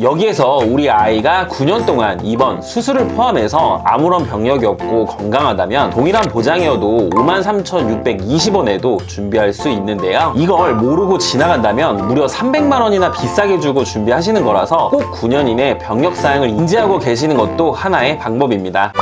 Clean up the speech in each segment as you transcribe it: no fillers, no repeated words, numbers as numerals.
여기에서 우리 아이가 9년 동안 입원, 수술을 포함해서 아무런 병력이 없고 건강하다면 동일한 보장이어도 53,620원에도 준비할 수 있는데요. 이걸 모르고 지나간다면 무려 300만 원이나 비싸게 주고 준비하시는 거라서 꼭 9년 이내 병력 사항을 인지하고 계시는 것도 하나의 방법입니다.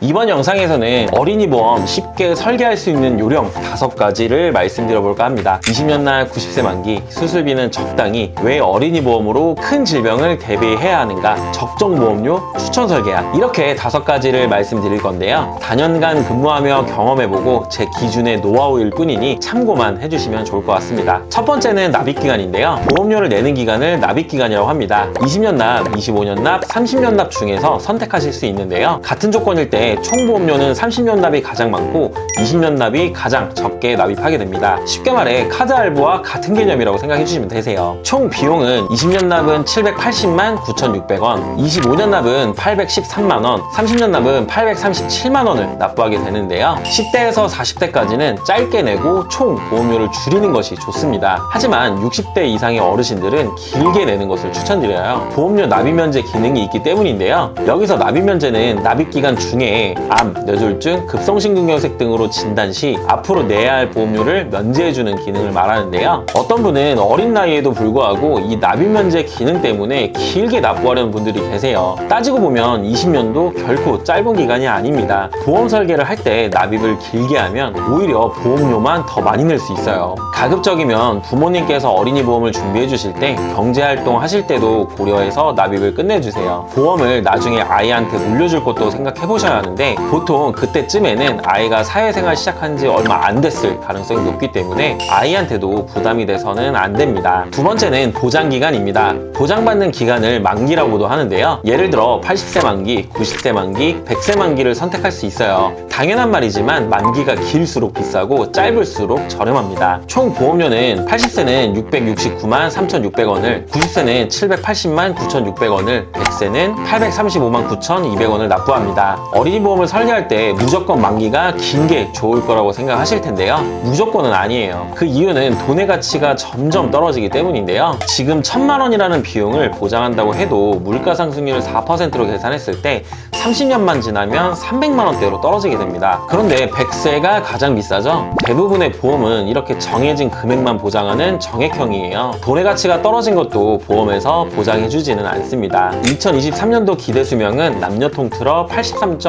이번 영상에서는 어린이 보험 쉽게 설계할 수 있는 요령 5가지를 말씀드려볼까 합니다. 20년 날 90세 만기, 수술비는 적당히, 왜 어린이 보험으로 큰 질병을 대비해야 하는가, 적정 보험료, 추천 설계안, 이렇게 5가지를 말씀드릴 건데요. 다년간 근무하며 경험해보고 제 기준의 노하우일 뿐이니 참고만 해주시면 좋을 것 같습니다. 첫 번째는 납입기간인데요. 보험료를 내는 기간을 납입기간이라고 합니다. 20년 납, 25년 납, 30년 납 중에서 선택하실 수 있는데요. 같은 조건일 때 총 보험료는 30년 납이 가장 많고 20년 납이 가장 적게 납입하게 됩니다. 쉽게 말해 카드 할부와 같은 개념이라고 생각해 주시면 되세요. 총 비용은 20년 납은 780만 9,600원, 25년 납은 813만원, 30년 납은 837만원을 납부하게 되는데요. 10대에서 40대까지는 짧게 내고 총 보험료를 줄이는 것이 좋습니다. 하지만 60대 이상의 어르신들은 길게 내는 것을 추천드려요. 보험료 납입면제 기능이 있기 때문인데요. 여기서 납입면제는 납입기간 중에 암, 뇌졸중, 급성심근경색 등으로 진단 시 앞으로 내야 할 보험료를 면제해주는 기능을 말하는데요. 어떤 분은 어린 나이에도 불구하고 이 납입면제 기능 때문에 길게 납부하려는 분들이 계세요. 따지고 보면 20년도 결코 짧은 기간이 아닙니다. 보험 설계를 할 때 납입을 길게 하면 오히려 보험료만 더 많이 낼 수 있어요. 가급적이면 부모님께서 어린이 보험을 준비해 주실 때 경제활동 하실 때도 고려해서 납입을 끝내주세요. 보험을 나중에 아이한테 물려줄 것도 생각해 보셔야 하는데 보통 그때쯤에는 아이가 사회생활 시작한 지 얼마 안 됐을 가능성이 높기 때문에 아이한테도 부담이 돼서는 안 됩니다. 두 번째는 보장기간입니다. 보장받는 기간을 만기라고도 하는데요. 예를 들어 80세 만기, 90세 만기, 100세 만기를 선택할 수 있어요. 당연한 말이지만 만기가 길수록 비싸고 짧을수록 저렴합니다. 총 보험료는 80세는 669만 3,600원을, 90세는 780만 9,600원을, 100세는 835만 9,200원을 납부합니다. 어린이 보험을 설계할 때 무조건 만기가 긴 게 좋을 거라고 생각하실 텐데요. 무조건은 아니에요. 그 이유는 돈의 가치가 점점 떨어지기 때문인데요. 지금 1,000만 원이라는 비용을 보장한다고 해도 물가 상승률을 4%로 계산했을 때 30년만 지나면 300만 원대로 떨어지게 됩니다. 그런데 100세가 가장 비싸죠? 대부분의 보험은 이렇게 정해진 금액만 보장하는 정액형이에요. 돈의 가치가 떨어진 것도 보험에서 보장해주지는 않습니다. 2023년도 기대 수명은 남녀 통틀어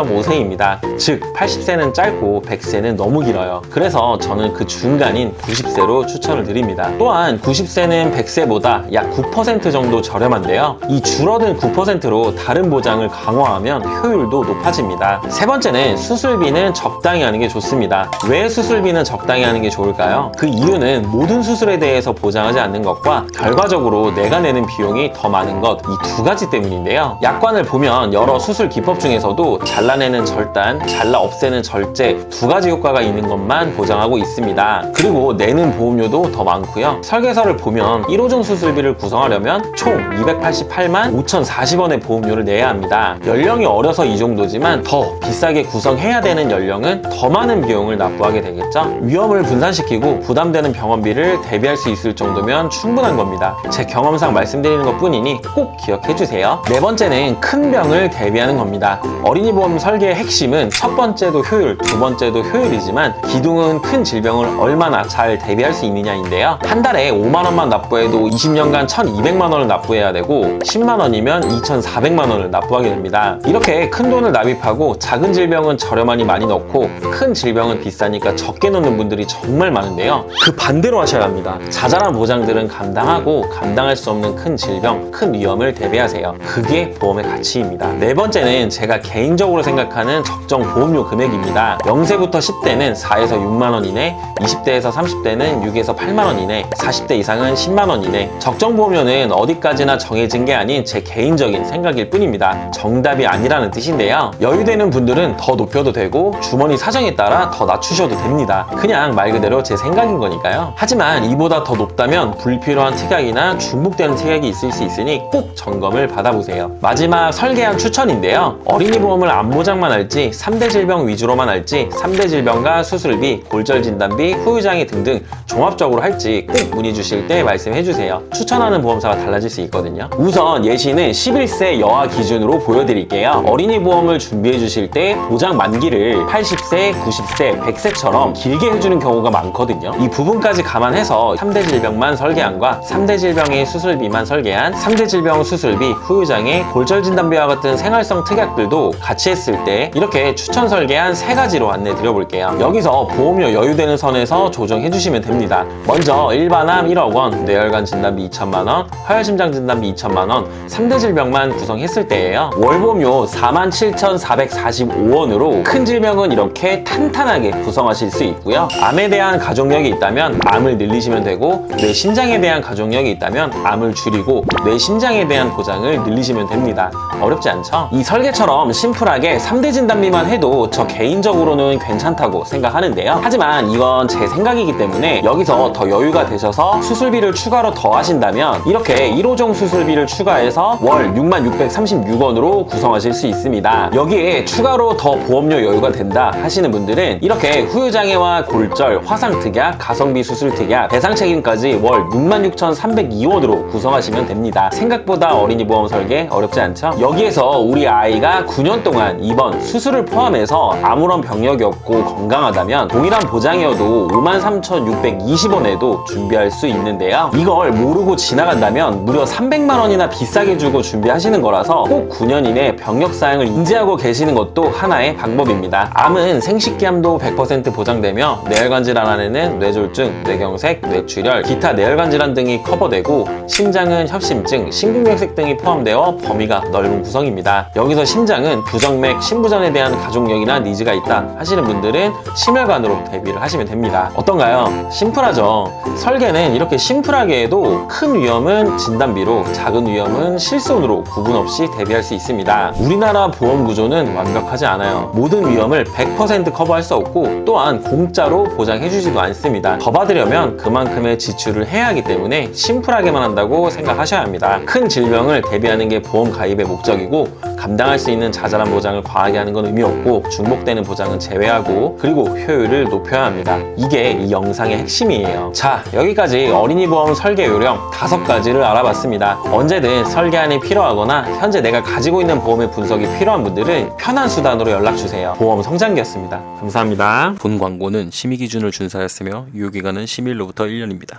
83.5세입니다. 즉 80세는 짧고 100세는 너무 길어요. 그래서 저는 그 중간인 90세로 추천을 드립니다. 또한 90세는 100세보다 약 9% 정도 저렴한데요. 이 줄어든 9%로 다른 보장을 강화하면 효율도 높아집니다. 세 번째는 수술비는 적당히 하는 게 좋습니다. 왜 수술비는 적당히 하는 게 좋을까요? 그 이유는 모든 수술에 대해서 보장하지 않는 것과 결과적으로 내가 내는 비용이 더 많은 것, 이 두 가지 때문인데요. 약관을 보면 여러 수술 기법 중에서도 잘라내는 절단, 잘라 없애는 절제 두 가지 효과가 있는 것만 보장하고 있습니다. 그리고 내는 보험료도 더 많고요. 설계서를 보면 1호종 수술비를 구성하려면 총 288만 5,040원의 보험료를 내야 합니다. 연령이 어려서 이 정도지만 더 비싸게 구성해야 되는 연령은 더 많은 비용을 납부하게 되겠죠. 위험을 분산시키고 부담되는 병원비를 대비할 수 있을 정도면 충분한 겁니다. 제 경험상 말씀드리는 것 뿐이니 꼭 기억해 주세요. 네 번째는 큰 병을 대비하는 겁니다. 어린이 보험 설계의 핵심은 첫 번째도 효율, 두 번째도 효율이지만 기둥은 큰 질병을 얼마나 잘 대비할 수 있느냐인데요. 한 달에 5만 원만 납부해도 20년간 1,200만 원을 납부해야 되고 10만 원이면 2,400만 원을 납부하게 됩니다. 이렇게 큰 돈을 납입하고 작은 질병은 저렴하니 많이 넣고 큰 질병은 비싸니까 적게 넣는 분들이 정말 많은데요. 그 반대로 하셔야 합니다. 자잘한 보장들은 감당하고 감당할 수 없는 큰 질병, 큰 위험을 대비하세요. 그게 보험의 가치입니다. 네 번째는 제가 개인적으로 생각하는 적정 보험료 금액입니다. 0세부터 10대는 4에서 6만 원 이내, 20대에서 30대는 6에서 8만 원 이내, 40대 이상은 10만 원 이내. 적정 보험료는 어디까지나 정해진 게 아닌 제 개인적인 생각일 뿐입니다. 정답이 아니라는 뜻인데요. 여유되는 분들은 더 높여도 되고 주머니 사정에 따라 더 낮추셔도 됩니다. 그냥 말 그대로 제 생각인 거니까요. 하지만 이보다 더 높다면 불필요한 특약이나 중복되는 특약이 있을 수 있으니 꼭 점검을 받아보세요. 마지막 설계한 추천인데요. 어린이 보험을 안 보장 후유장만 할지 3대 질병 위주로만 할지 3대 질병과 수술비, 골절 진단비, 후유장애 등등 종합적으로 할지 꼭 문의 주실 때 말씀해 주세요. 추천하는 보험사가 달라질 수 있거든요. 우선 예시는 11세 여아 기준으로 보여드릴게요. 어린이 보험을 준비해 주실 때 보장 만기를 80세, 90세, 100세처럼 길게 해주는 경우가 많거든요. 이 부분까지 감안해서 3대 질병만 설계안과 3대 질병의 수술비만 설계안, 3대 질병 수술비, 후유장애, 골절 진단비와 같은 생활성 특약들도 같이 했을 때 이렇게 추천 설계안 3가지로 안내 드려볼게요. 여기서 보험료 여유되는 선에서 조정해 주시면 됩니다. 먼저 일반암 1억 원, 뇌혈관 진단비 2천만 원, 하혈심장 진단비 2천만 원, 3대 질병만 구성했을 때예요. 월보험료 47,445원으로 큰 질병은 이렇게 탄탄하게 구성하실 수 있고요. 암에 대한 가족력이 있다면 암을 늘리시면 되고, 뇌 신장에 대한 가족력이 있다면 암을 줄이고 뇌 심장에 대한 보장을 늘리시면 됩니다. 어렵지 않죠? 이 설계처럼 심플하게 3대 진단비만 해도 저 개인적으로는 괜찮다고 생각하는데요. 하지만 이건 제 생각이기 때문에 여기서 더 여유가 되셔서 수술비를 추가로 더 하신다면 이렇게 1호종 수술비를 추가해서 월 6636원으로 구성하실 수 있습니다. 여기에 추가로 더 보험료 여유가 된다 하시는 분들은 이렇게 후유장애와 골절, 화상특약, 가성비 수술특약, 배상책임까지 월 66,302원으로 구성하시면 됩니다. 생각보다 어린이 보험 설계 어렵지 않죠? 여기에서 우리 아이가 9년 동안 입원, 수술을 포함해서 아무런 병력이 없고 건강하다면 동일한 보장이어도 53,620원에도 준비할 수 있는데요. 이걸 모르고 지나간다면 무려 300만 원이나 비싸게 주고 준비하시는 거라서 꼭 9년 이내 병력 사항을 인지하고 계시는 것도 하나의 방법입니다. 암은 생식기암도 100% 보장되며 뇌혈관 질환 안에는 뇌졸중, 뇌경색, 뇌출혈, 기타 뇌혈관 질환 등이 커버되고 심장은 협심증, 심근경색 등이 포함되어 범위가 넓은 구성입니다. 여기서 심장은 부정맥, 심부전에 대한 가족력이나 니즈가 있다 하시는 분들은 심혈관으로 대비를 하시면 됩니다. 어떤가요? 심플하죠? 설계는 이렇게 심플하게 해도 큰 위험은 진단비로, 작은 위험은 실손으로 구분 없이 대비할 수 있습니다. 우리나라 보험 구조는 완벽하지 않아요. 모든 위험을 100% 커버할 수 없고 또한 공짜로 보장해주지도 않습니다. 더 받으려면 그만큼의 지출을 해야 하기 때문에 심플하게만 한다고 생각하셔야 합니다. 큰 질병을 대비하는 게 보험 가입의 목적이고 감당할 수 있는 자잘한 보장을 과하게 하는 건 의미 없고 중복되는 보장은 제외하고 그리고 효율을 높여야 합니다. 이게 이 영상의 핵심이에요. 자, 여기까지 어린이 보험 설계 요령 5가지를 알아봤습니다. 언제든 설계안이 필요하거나 현재 내가 가지고 있는 보험의 분석이 필요한 분들은 편한 수단으로 연락주세요. 보험 성장기였습니다. 감사합니다. 본 광고는 심의 기준을 준수하였으며 유효기간은 심의일로부터 1년입니다.